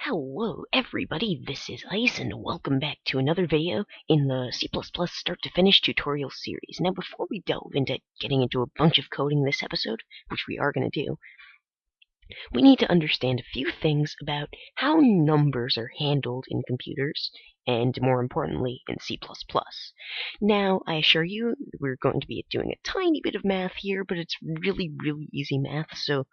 Hello everybody, this is Ice and welcome back to another video in the C++ start to finish tutorial series. Now before we delve into getting into a bunch of coding this episode, which we are going to do, we need to understand a few things about how numbers are handled in computers and more importantly in C++. Now I assure you we're going to be doing a tiny bit of math here, but it's really easy math, so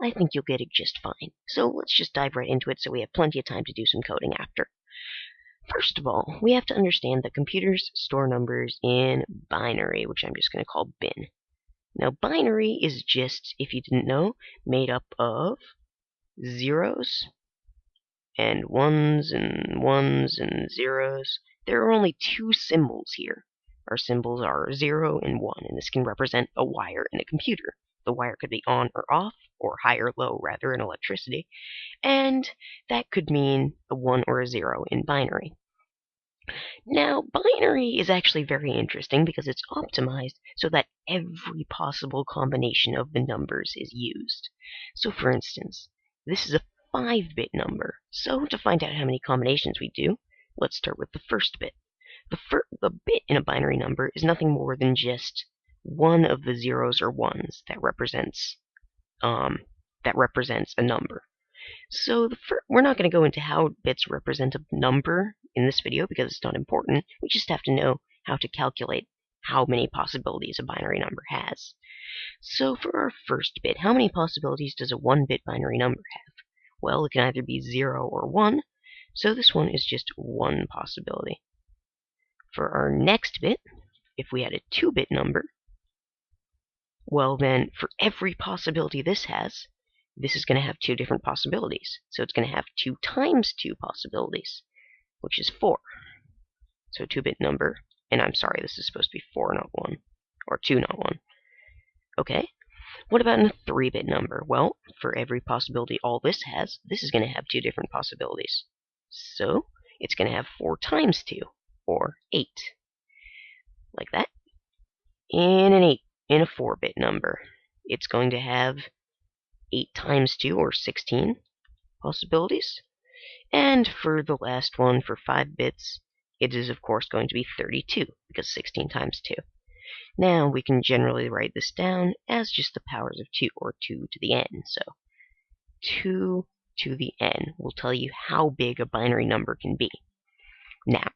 I think you'll get it just fine. So let's just dive right into it so we have plenty of time to do some coding after. First of all, we have to understand that computers store numbers in binary, which I'm just going to call bin. Now binary is just, if you didn't know, made up of zeros and ones and zeros. There are only two symbols here. Our symbols are 0 and 1, and this can represent a wire in a computer. The wire could be on or off, or high or low, rather, in electricity, and that could mean a 1 or a 0 in binary. Now, binary is actually very interesting because it's optimized so that every possible combination of the numbers is used. So, for instance, this is a 5-bit number, so to find out how many combinations we do, let's start with the first bit. The bit in a binary number is nothing more than just one of the zeros or ones that represents a number. So we're not going to go into how bits represent a number in this video because it's not important. We just have to know how to calculate how many possibilities a binary number has. So for our first bit, how many possibilities does a 1-bit binary number have? Well, it can either be 0 or 1, so this one is just one possibility. For our next bit, if we had a 2-bit number, well then, for every possibility this has, this is going to have two different possibilities. So it's going to have 2 times 2 possibilities, which is 4. So a 2-bit number, and I'm sorry, this is supposed to be 4, not 1, or 2, not 1. Okay, what about a 3-bit number? Well, for every possibility all this has, this is going to have 2 different possibilities. So it's going to have 4 times 2, or 8. Like that. In a 4-bit number, it's going to have 8 times 2, or 16 possibilities. And for the last one, for 5 bits, it is of course going to be 32, because 16 times 2. Now, we can generally write this down as just the powers of 2, or 2 to the n. So, 2 to the n will tell you how big a binary number can be. Now,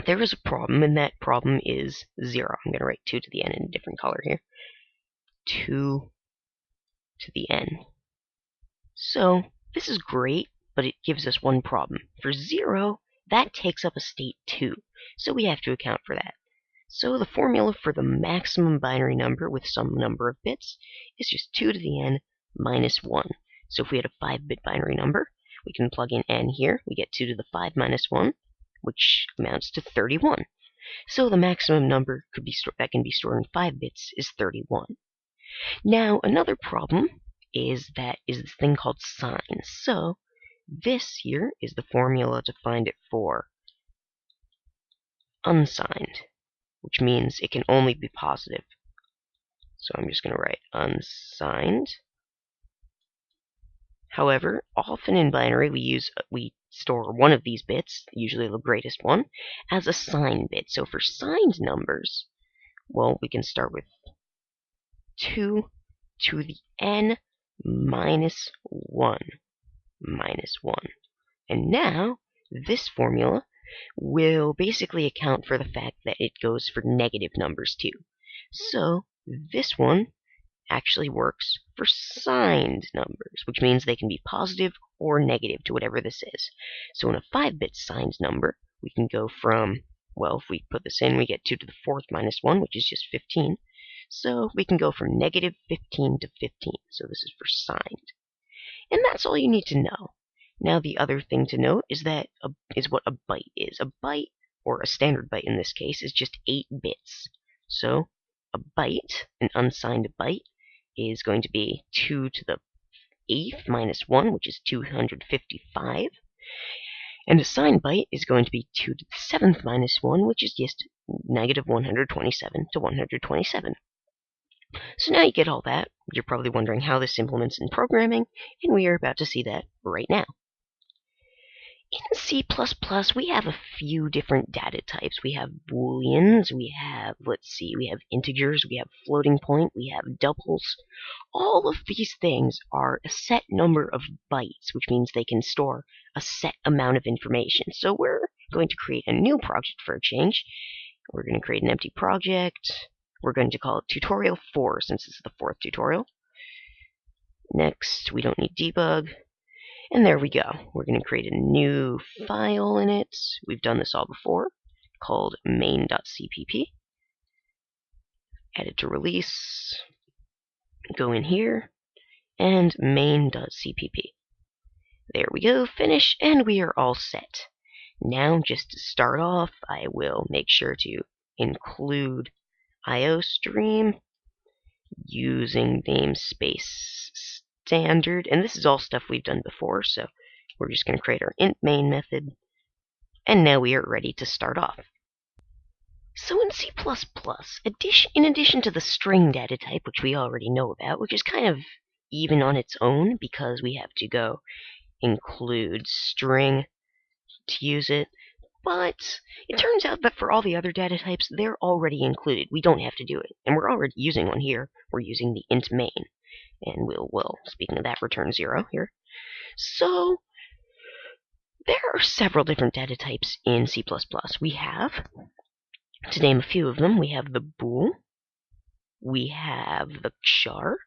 there is a problem, and that problem is 0. I'm going to write 2 to the n in a different color here. 2 to the n. So, this is great, but it gives us one problem. For 0, that takes up a state 2, so we have to account for that. So the formula for the maximum binary number with some number of bits is just 2 to the n minus 1. So if we had a 5-bit binary number, we can plug in n here. We get 2 to the 5 minus 1, which amounts to 31. So the maximum number that can be stored in 5 bits is 31. Now, another problem is this thing called sign. So this here is the formula to find it for unsigned, which means it can only be positive. So I'm just going to write unsigned. However, often in binary we store one of these bits, usually the greatest one, as a signed bit. So for signed numbers, well, we can start with 2 to the n minus 1 minus 1. And now, this formula will basically account for the fact that it goes for negative numbers too. So, this one actually works for signed numbers, which means they can be positive or negative to whatever this is. So in a 5-bit signed number, we can go from, well, if we put this in, we get 2 to the 4th minus 1, which is just 15. So we can go from negative 15 to 15. So this is for signed. And that's all you need to know. Now the other thing to note is what a byte is. A byte, or a standard byte in this case, is just 8 bits. So a byte, an unsigned byte, is going to be 2 to the 8th minus 1, which is 255. And a signed byte is going to be 2 to the 7th minus 1, which is just negative 127 to 127. So now you get all that. You're probably wondering how this implements in programming, and we are about to see that right now. In C++, we have a few different data types. We have booleans, we have integers, we have floating point, we have doubles. All of these things are a set number of bytes, which means they can store a set amount of information. So we're going to create a new project for a change. We're going to create an empty project. We're going to call it tutorial 4 since this is the 4th tutorial. Next, we don't need debug. And there we go. We're going to create a new file in it. We've done this all before, called main.cpp. Add it to release. Go in here, and main.cpp. There we go, finish, and we are all set. Now, just to start off, I will make sure to include IOStream using namespace standard, and this is all stuff we've done before, so we're just going to create our int main method, and now we are ready to start off. So in C++, in addition to the string data type, which we already know about, which is kind of even on its own because we have to go include string to use it, but it turns out that for all the other data types, they're already included. We don't have to do it, and we're already using one here. We're using the int main, and we'll speaking of that, return 0 here. So there are several different data types in C++. We have, to name a few of them, we have the bool, we have the char,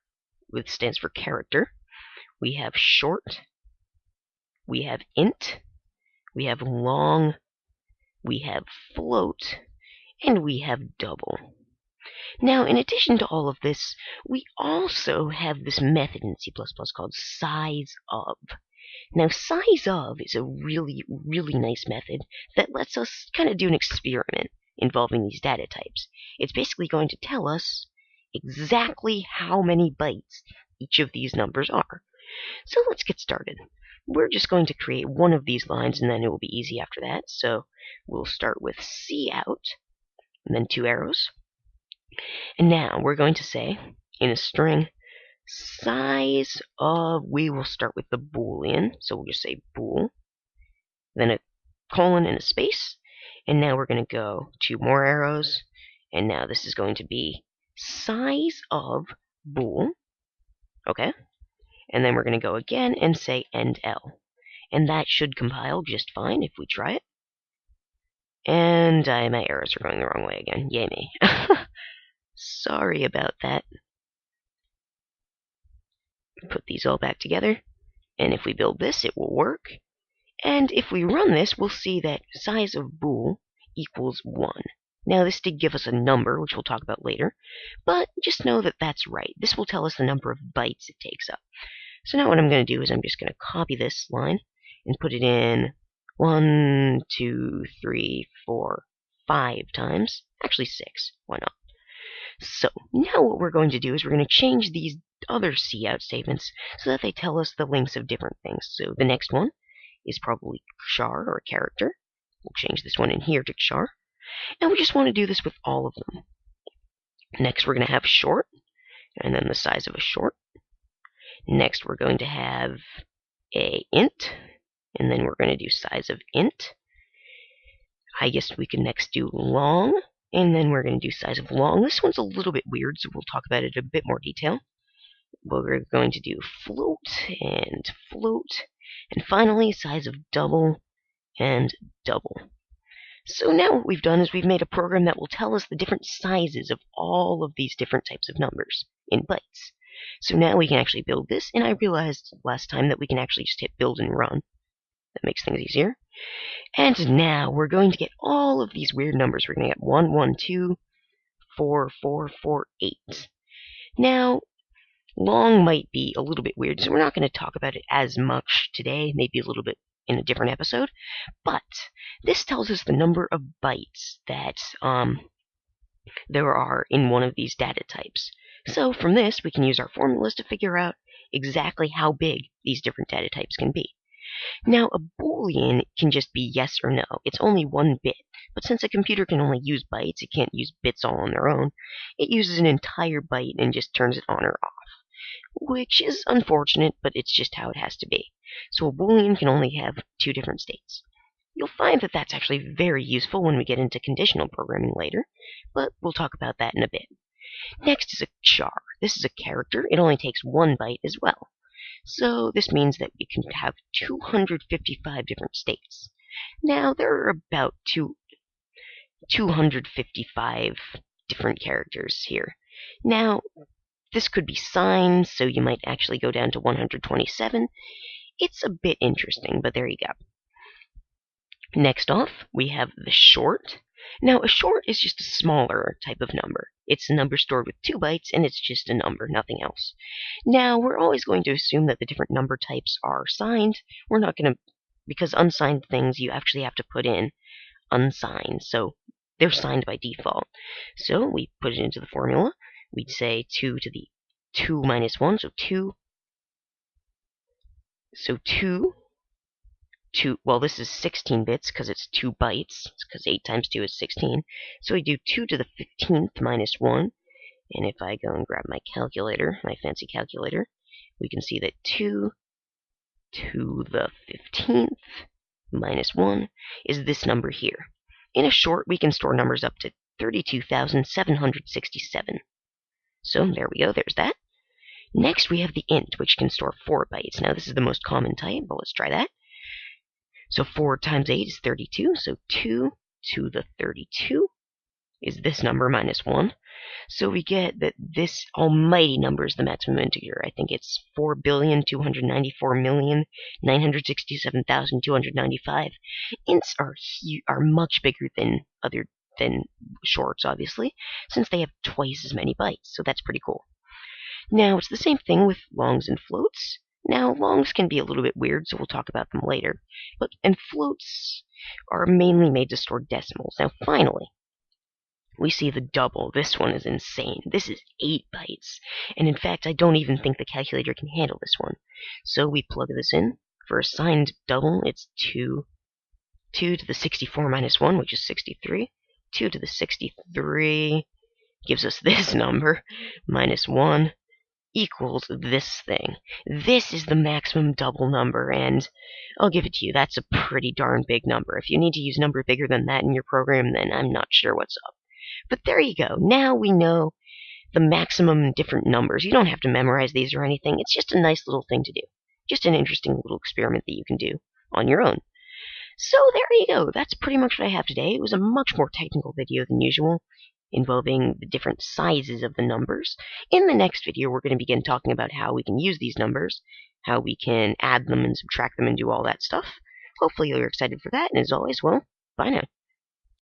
which stands for character, we have short, we have int, we have long, we have float, and we have double. Now, in addition to all of this, we also have this method in C++ called sizeOf. Now, sizeOf is a really, really nice method that lets us kind of do an experiment involving these data types. It's basically going to tell us exactly how many bytes each of these numbers are. So let's get started. We're just going to create one of these lines, and then it will be easy after that. So we'll start with cout, and then 2 arrows. And now we're going to say, in a string, size of, we will start with the boolean, so we'll just say bool, then a colon and a space, and now we're going to go 2 more arrows, and now this is going to be size of bool, okay, and then we're going to go again and say end L, and that should compile just fine if we try it, and my arrows are going the wrong way again, yay me. Sorry about that. Put these all back together, and if we build this, it will work. And if we run this, we'll see that size of bool equals 1. Now, this did give us a number, which we'll talk about later, but just know that that's right. This will tell us the number of bytes it takes up. So now what I'm going to do is I'm just going to copy this line and put it in 1, 2, 3, 4, 5 times. Actually 6. Why not? So now what we're going to do is we're going to change these other cout statements so that they tell us the lengths of different things. So the next one is probably char or character. We'll change this one in here to char. And we just want to do this with all of them. Next we're going to have short, and then the size of a short. Next we're going to have a int, and then we're going to do size of int. I guess we can next do long, and then we're going to do size of long. This one's a little bit weird, so we'll talk about it in a bit more detail. We're going to do float, and finally size of double, and double. So now what we've done is we've made a program that will tell us the different sizes of all of these different types of numbers in bytes. So now we can actually build this, and I realized last time that we can actually just hit build and run. That makes things easier. And now we're going to get all of these weird numbers. We're going to get 1, 1, 2, 4, 4, 4, 8. Now, long might be a little bit weird, so we're not going to talk about it as much today, maybe a little bit in a different episode, but this tells us the number of bytes that there are in one of these data types. So from this, we can use our formulas to figure out exactly how big these different data types can be. Now, a boolean can just be yes or no. It's only 1 bit, but since a computer can only use bytes, it can't use bits all on their own. It uses an entire byte and just turns it on or off, which is unfortunate, but it's just how it has to be. So a Boolean can only have two different states. You'll find that that's actually very useful when we get into conditional programming later, but we'll talk about that in a bit. Next is a char. This is a character. It only takes 1 byte as well. So this means that we can have 255 different states. Now, there are about 255 different characters here. Now, this could be signs, so you might actually go down to 127. It's a bit interesting, but there you go. Next off, we have the short. Now, a short is just a smaller type of number. It's a number stored with 2 bytes, and it's just a number, nothing else. Now, we're always going to assume that the different number types are signed. We're not going to, because unsigned things you actually have to put in unsigned, so they're signed by default. So we put it into the formula. We'd say 2 to the 2 minus 1, so 2. So 2. Well, this is 16 bits because it's 2 bytes, because 8 times 2 is 16. So we do 2 to the 15th minus 1, and if I go and grab my calculator, my fancy calculator, we can see that 2 to the 15th minus 1 is this number here. In a short, we can store numbers up to 32,767. So there we go, there's that. Next, we have the int, which can store 4 bytes. Now, this is the most common type, but let's try that. So 4 times 8 is 32, so 2 to the 32 is this number minus 1. So we get that this almighty number is the maximum integer. I think it's 4,294,967,295. Ints are much bigger than shorts, obviously, since they have twice as many bytes, so that's pretty cool. Now, it's the same thing with longs and floats. Now, longs can be a little bit weird, so we'll talk about them later. And floats are mainly made to store decimals. Now, finally, we see the double. This one is insane. This is 8 bytes. And in fact, I don't even think the calculator can handle this one. So we plug this in. For a signed double, it's 2 to the 64 minus 1, which is 63. 2 to the 63 gives us this number, minus 1, equals this thing. This is the maximum double number, and I'll give it to you, that's a pretty darn big number. If you need to use a number bigger than that in your program, then I'm not sure what's up. But there you go. Now we know the maximum different numbers. You don't have to memorize these or anything. It's just a nice little thing to do. Just an interesting little experiment that you can do on your own. So there you go. That's pretty much what I have today. It was a much more technical video than usual, involving the different sizes of the numbers. In the next video, we're going to begin talking about how we can use these numbers, how we can add them and subtract them and do all that stuff. Hopefully you're excited for that, and as always, well, bye now.